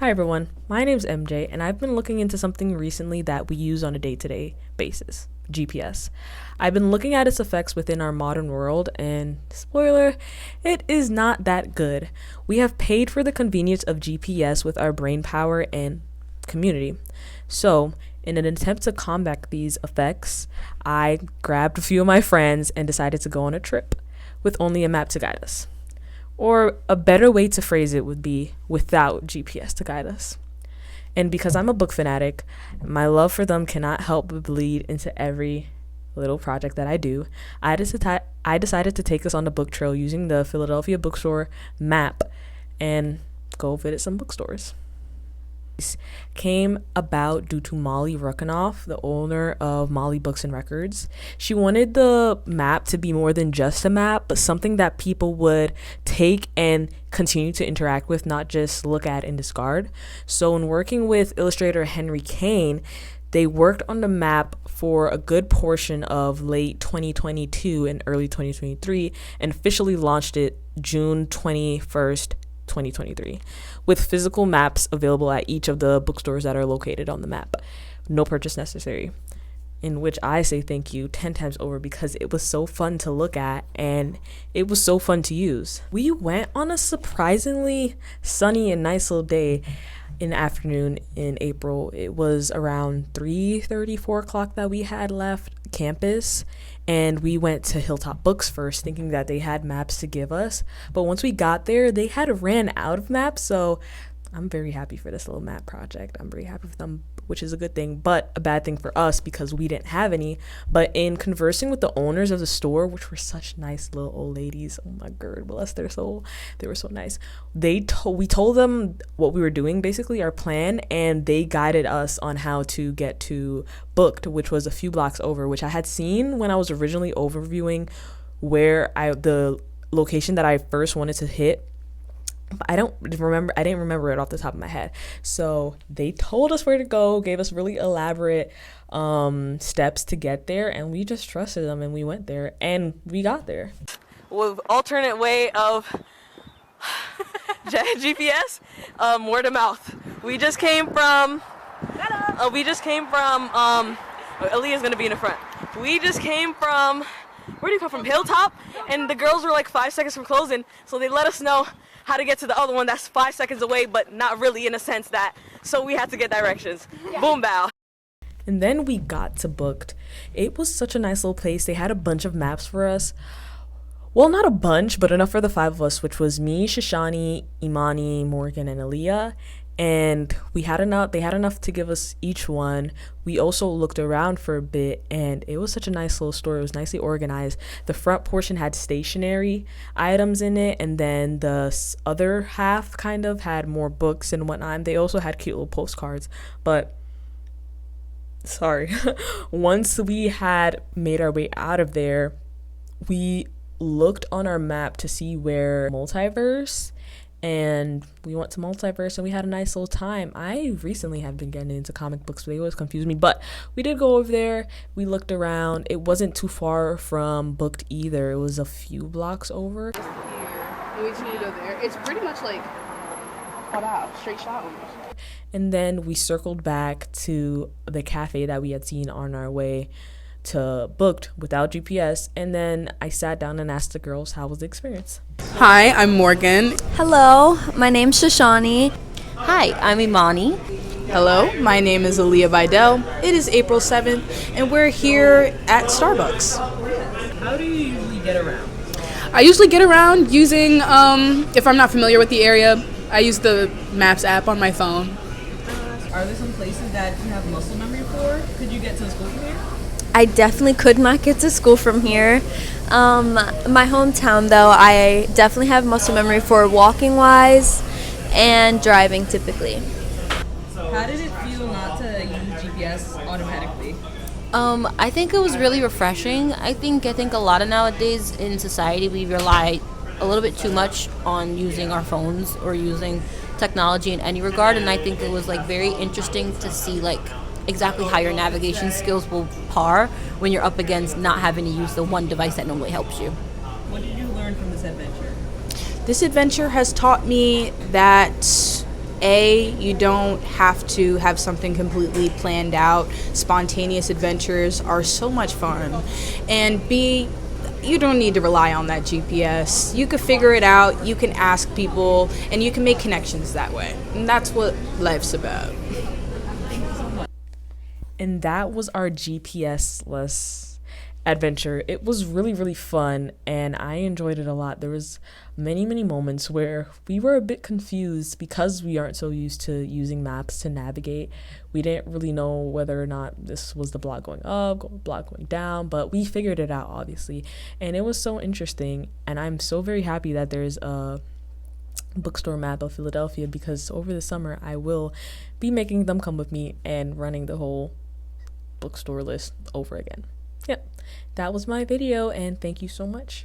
Hi everyone, my name's MJ, and I've been looking into something recently that we use on a day-to-day basis, GPS. I've been looking at its effects within our modern world, and spoiler, it is not that good. We have paid for the convenience of GPS with our brain power and community. So, in an attempt to combat these effects, I grabbed a few of my friends and decided to go on a trip with only a map to guide us. Or a better way to phrase it would be without GPS to guide us. And because I'm a book fanatic, my love for them cannot help but bleed into every little project that I do. I decided to take us on the book trail using the Philadelphia Bookstore map and go visit some bookstores. Came about due to Molly Ruckenoff, the owner of Molly Books and Records. She wanted the map to be more than just a map, but something that people would take and continue to interact with, not just look at and discard. So in working with illustrator Henry Kane, they worked on the map for a good portion of late 2022 and early 2023 and officially launched it June 21st, 2023, with physical maps available at each of the bookstores that are located on the map. No purchase necessary. In which I say thank you 10 times over because it was so fun to look at and it was so fun to use. We went on a surprisingly sunny and nice little day in the afternoon in April. It was around 3:30, 4 o'clock that we had left campus, and we went to Hilltop Books first thinking that they had maps to give us, but once we got there they had ran out of maps. So I'm very happy for this little map project. I'm very happy for them, which is a good thing, but a bad thing for us because we didn't have any. But in conversing with the owners of the store, which were such nice little old ladies, oh my god, bless their soul, they were so nice. We told them what we were doing, basically our plan, and they guided us on how to get to Booked, which was a few blocks over, which I had seen when I was originally overviewing the location that I first wanted to hit. I didn't remember it off the top of my head. So they told us where to go, gave us really elaborate steps to get there, and we just trusted them and we went there and we got there. With alternate way of GPS, word of mouth. We just came from Aaliyah's gonna be in the front. We just came from, where do you come from? Hilltop, and the girls were like 5 seconds from closing, so they let us know how to get to the other one that's 5 seconds away, but not really in a sense that, so we had to get directions. Yeah. Boom, bow. And then we got to Booked. It was such a nice little place. They had a bunch of maps for us. Well, not a bunch, but enough for the 5 of us, which was me, Shishani, Imani, Morgan, and Aaliyah. And they had enough to give us each one. We also looked around for a bit, and it was such a nice little store. It was nicely organized. The front portion had stationery items in it, and then the other half kind of had more books and whatnot. They also had cute little postcards. But sorry, once we had made our way out of there, we looked on our map to see where Multiverse, and we went to Multiverse and we had a nice little time. I recently have been getting into comic books, but they always confuse me. But we did go over there. We looked around. It wasn't too far from Booked either. It was a few blocks over. Here, and we just need to go there. It's pretty much like cut out, straight shot almost. And then we circled back to the cafe that we had seen on our way to Booked without GPS, and then I sat down and asked the girls how was the experience. Hi, I'm Morgan. Hello, my name's Shishani. Hi, I'm Imani. Hello, my name is Aaliyah Vidal. It is April 7th, and we're here at Starbucks. How do you usually get around? I usually get around using, if I'm not familiar with the area, I use the Maps app on my phone. Are there some places that you have muscle memory for? Could you get to the school from here? I definitely could not get to school from here. My hometown, though, I definitely have muscle memory for walking wise and driving typically. How did it feel not to use GPS automatically? I think it was really refreshing. I think a lot of nowadays in society we rely a little bit too much on using our phones or using technology in any regard, and I think it was like very interesting to see like exactly how your navigation skills will par when you're up against not having to use the one device that normally helps you. What did you learn from this adventure? This adventure has taught me that You don't have to have something completely planned out. Spontaneous adventures are so much fun. And B, you don't need to rely on that GPS. You can figure it out, you can ask people, and you can make connections that way. And that's what life's about. And that was our GPS-less adventure. It was really, really fun, and I enjoyed it a lot. There was many moments where we were a bit confused because we aren't so used to using maps to navigate. We didn't really know whether or not this was the block going up, block going down, but we figured it out, obviously. And it was so interesting, and I'm so very happy that there's a bookstore map of Philadelphia, because over the summer I will be making them come with me and running the whole bookstore list over again. Yep, that was my video, and thank you so much.